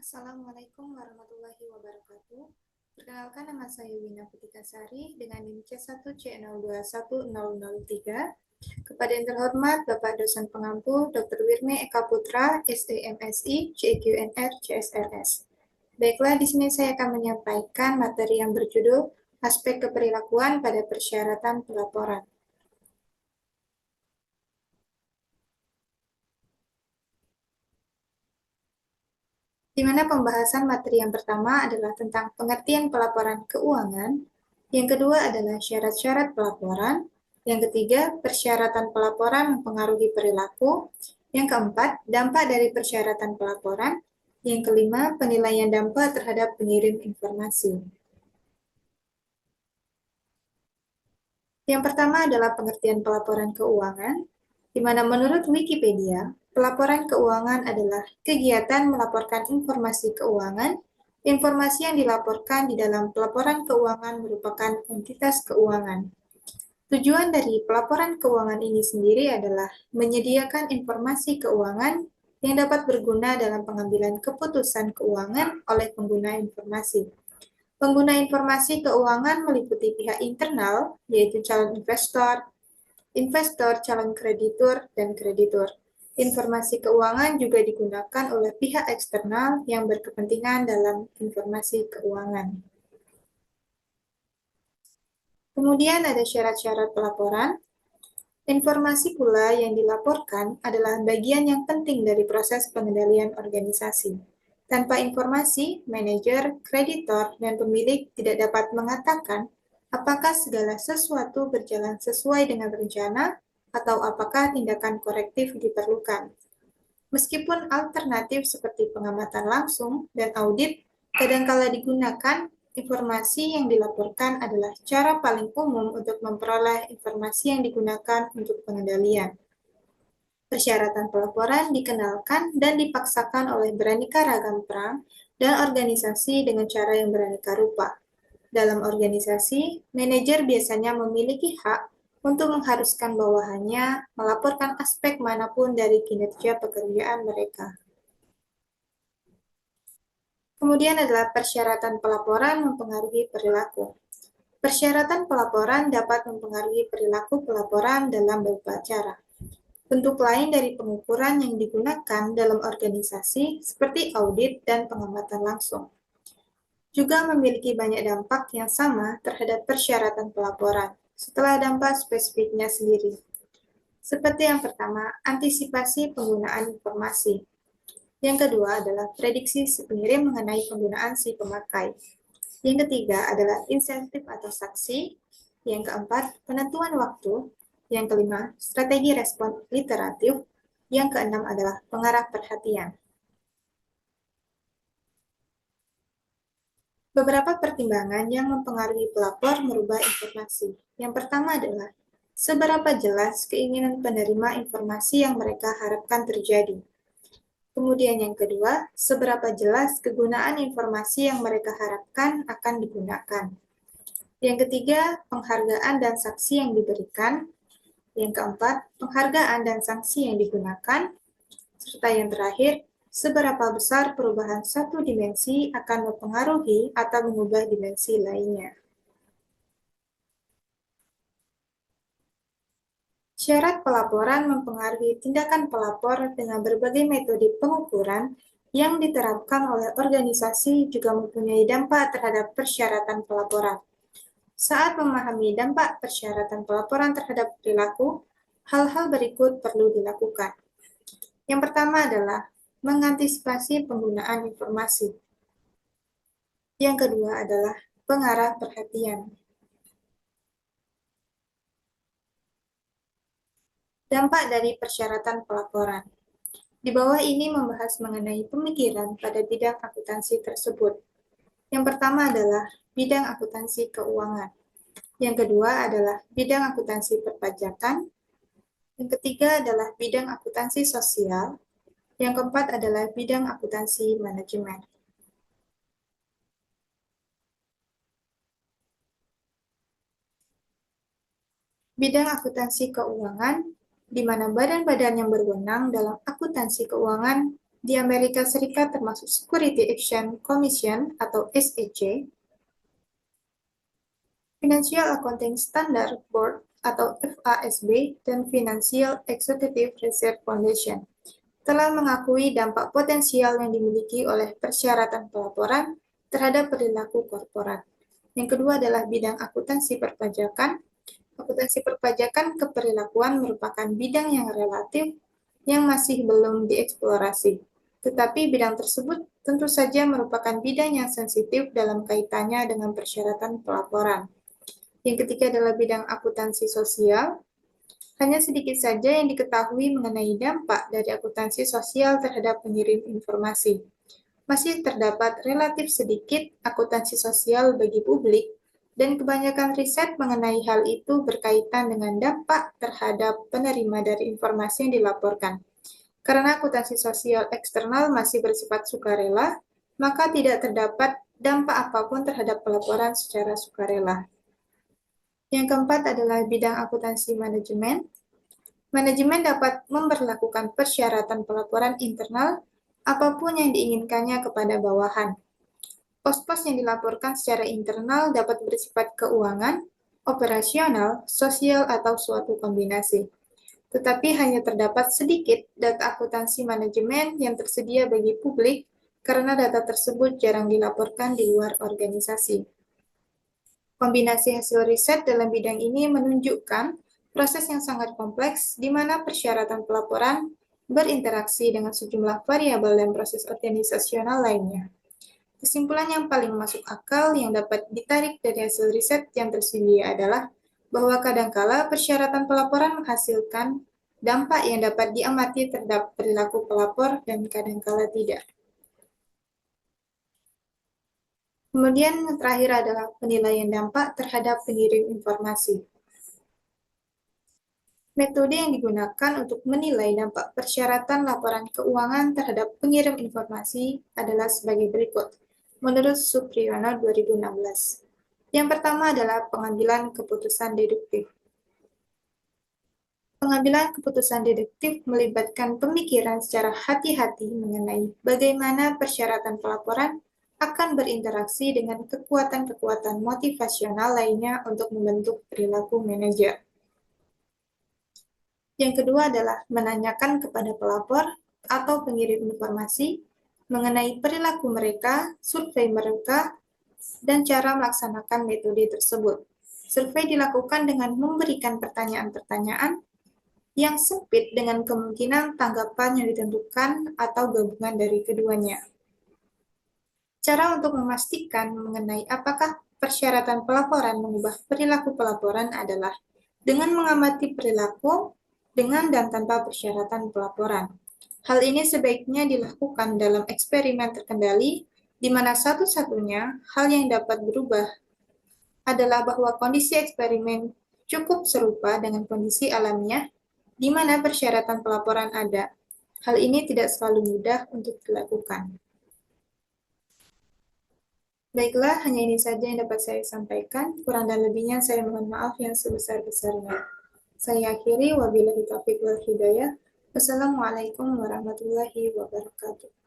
Assalamualaikum warahmatullahi wabarakatuh. Perkenalkan, nama saya Wina Putikasari dengan NIM C1C021003. Kepada yang terhormat Bapak Dosen Pengampu Dr. Wirme Eka Putra, SEMSI, CQNR, CSRS. Baiklah, di sini saya akan menyampaikan materi yang berjudul Aspek Keperilakuan pada Persyaratan Pelaporan. Di mana pembahasan materi yang pertama adalah tentang pengertian pelaporan keuangan, yang kedua adalah syarat-syarat pelaporan, yang ketiga persyaratan pelaporan mempengaruhi perilaku, yang keempat dampak dari persyaratan pelaporan, yang kelima penilaian dampak terhadap pengirim informasi. Yang pertama adalah pengertian pelaporan keuangan, di mana menurut Wikipedia, pelaporan keuangan adalah kegiatan melaporkan informasi keuangan. Informasi yang dilaporkan di dalam pelaporan keuangan merupakan entitas keuangan. Tujuan dari pelaporan keuangan ini sendiri adalah menyediakan informasi keuangan yang dapat berguna dalam pengambilan keputusan keuangan oleh pengguna informasi. Pengguna informasi keuangan meliputi pihak internal, yaitu calon investor, calon kreditur, dan kreditur. Informasi keuangan juga digunakan oleh pihak eksternal yang berkepentingan dalam informasi keuangan. Kemudian ada syarat-syarat pelaporan. Informasi pula yang dilaporkan adalah bagian yang penting dari proses pengendalian organisasi. Tanpa informasi, manajer, kreditor, dan pemilik tidak dapat mengatakan apakah segala sesuatu berjalan sesuai dengan rencana atau apakah tindakan korektif diperlukan. Meskipun alternatif seperti pengamatan langsung dan audit kadangkala digunakan, informasi yang dilaporkan adalah cara paling umum untuk memperoleh informasi yang digunakan untuk pengendalian. Persyaratan pelaporan dikenalkan dan dipaksakan oleh beraneka ragam peran dan organisasi dengan cara yang beraneka rupa. Dalam organisasi, manajer biasanya memiliki hak untuk mengharuskan bawahannya melaporkan aspek manapun dari kinerja pekerjaan mereka. Kemudian adalah persyaratan pelaporan mempengaruhi perilaku. Persyaratan pelaporan dapat mempengaruhi perilaku pelaporan dalam beberapa cara. Bentuk lain dari pengukuran yang digunakan dalam organisasi seperti audit dan pengamatan langsung juga memiliki banyak dampak yang sama terhadap persyaratan pelaporan, setelah dampak spesifiknya sendiri. Seperti yang pertama, antisipasi penggunaan informasi. Yang kedua adalah prediksi si pengirim mengenai penggunaan si pemakai. Yang ketiga adalah insentif atau saksi. Yang keempat, penentuan waktu. Yang kelima, strategi respon literatif. Yang keenam adalah pengarah perhatian. Beberapa pertimbangan yang mempengaruhi pelapor merubah informasi. Yang pertama adalah, seberapa jelas keinginan penerima informasi yang mereka harapkan terjadi. Kemudian yang kedua, seberapa jelas kegunaan informasi yang mereka harapkan akan digunakan. Yang ketiga, penghargaan dan sanksi yang diberikan. Yang keempat, penghargaan dan sanksi yang digunakan. Serta yang terakhir, seberapa besar perubahan satu dimensi akan mempengaruhi atau mengubah dimensi lainnya. Syarat pelaporan mempengaruhi tindakan pelapor dengan berbagai metode pengukuran yang diterapkan oleh organisasi juga mempunyai dampak terhadap persyaratan pelaporan. Saat memahami dampak persyaratan pelaporan terhadap perilaku, hal-hal berikut perlu dilakukan. Yang pertama adalah mengantisipasi penggunaan informasi. Yang kedua adalah pengarah perhatian. Dampak dari persyaratan pelaporan. Di bawah ini membahas mengenai pemikiran pada bidang akuntansi tersebut. Yang pertama adalah bidang akuntansi keuangan. Yang kedua adalah bidang akuntansi perpajakan. Yang ketiga adalah bidang akuntansi sosial. Yang keempat adalah bidang akuntansi manajemen. Bidang akuntansi keuangan, di mana badan-badan yang berwenang dalam akuntansi keuangan Di Amerika Serikat termasuk Security Action Commission atau SEC, Financial Accounting Standard Board atau FASB, dan Financial Executive Research Foundation telah mengakui dampak potensial yang dimiliki oleh persyaratan pelaporan terhadap perilaku korporat. Yang kedua adalah bidang akuntansi perpajakan. Akuntansi perpajakan keperilakuan merupakan bidang yang relatif yang masih belum dieksplorasi. Tetapi bidang tersebut tentu saja merupakan bidang yang sensitif dalam kaitannya dengan persyaratan pelaporan. Yang ketiga adalah bidang akuntansi sosial. Hanya sedikit saja yang diketahui mengenai dampak dari akuntansi sosial terhadap pengirim informasi. Masih terdapat relatif sedikit akuntansi sosial bagi publik, dan kebanyakan riset mengenai hal itu berkaitan dengan dampak terhadap penerima dari informasi yang dilaporkan. Karena akuntansi sosial eksternal masih bersifat sukarela, maka tidak terdapat dampak apapun terhadap pelaporan secara sukarela. Yang keempat adalah bidang akuntansi manajemen. Manajemen dapat memberlakukan persyaratan pelaporan internal apapun yang diinginkannya kepada bawahan. Pos-pos yang dilaporkan secara internal dapat bersifat keuangan, operasional, sosial, atau suatu kombinasi. Tetapi hanya terdapat sedikit data akuntansi manajemen yang tersedia bagi publik karena data tersebut jarang dilaporkan di luar organisasi. Kombinasi hasil riset dalam bidang ini menunjukkan proses yang sangat kompleks di mana persyaratan pelaporan berinteraksi dengan sejumlah variabel dan proses organisasional lainnya. Kesimpulan yang paling masuk akal yang dapat ditarik dari hasil riset yang tersedia adalah bahwa kadangkala persyaratan pelaporan menghasilkan dampak yang dapat diamati terhadap perilaku pelapor dan kadangkala tidak. Kemudian yang terakhir adalah penilaian dampak terhadap pengirim informasi. Metode yang digunakan untuk menilai dampak persyaratan laporan keuangan terhadap pengirim informasi adalah sebagai berikut, menurut Supriyono 2016. Yang pertama adalah pengambilan keputusan deduktif. Pengambilan keputusan deduktif melibatkan pemikiran secara hati-hati mengenai bagaimana persyaratan pelaporan akan berinteraksi dengan kekuatan-kekuatan motivasional lainnya untuk membentuk perilaku manajer. Yang kedua adalah menanyakan kepada pelapor atau pengirim informasi mengenai perilaku mereka, survei mereka, dan cara melaksanakan metode tersebut. Survei dilakukan dengan memberikan pertanyaan-pertanyaan yang sempit dengan kemungkinan tanggapan yang ditentukan atau gabungan dari keduanya. Cara untuk memastikan mengenai apakah persyaratan pelaporan mengubah perilaku pelaporan adalah dengan mengamati perilaku dengan dan tanpa persyaratan pelaporan. Hal ini sebaiknya dilakukan dalam eksperimen terkendali, di mana satu-satunya hal yang dapat berubah adalah bahwa kondisi eksperimen cukup serupa dengan kondisi alamiah, di mana persyaratan pelaporan ada. Hal ini tidak selalu mudah untuk dilakukan. Baiklah, hanya ini saja yang dapat saya sampaikan. Kurang dan lebihnya saya mohon maaf yang sebesar-besarnya. Saya akhiri, wabillahi taufiq wal hidayah. Wassalamualaikum warahmatullahi wabarakatuh.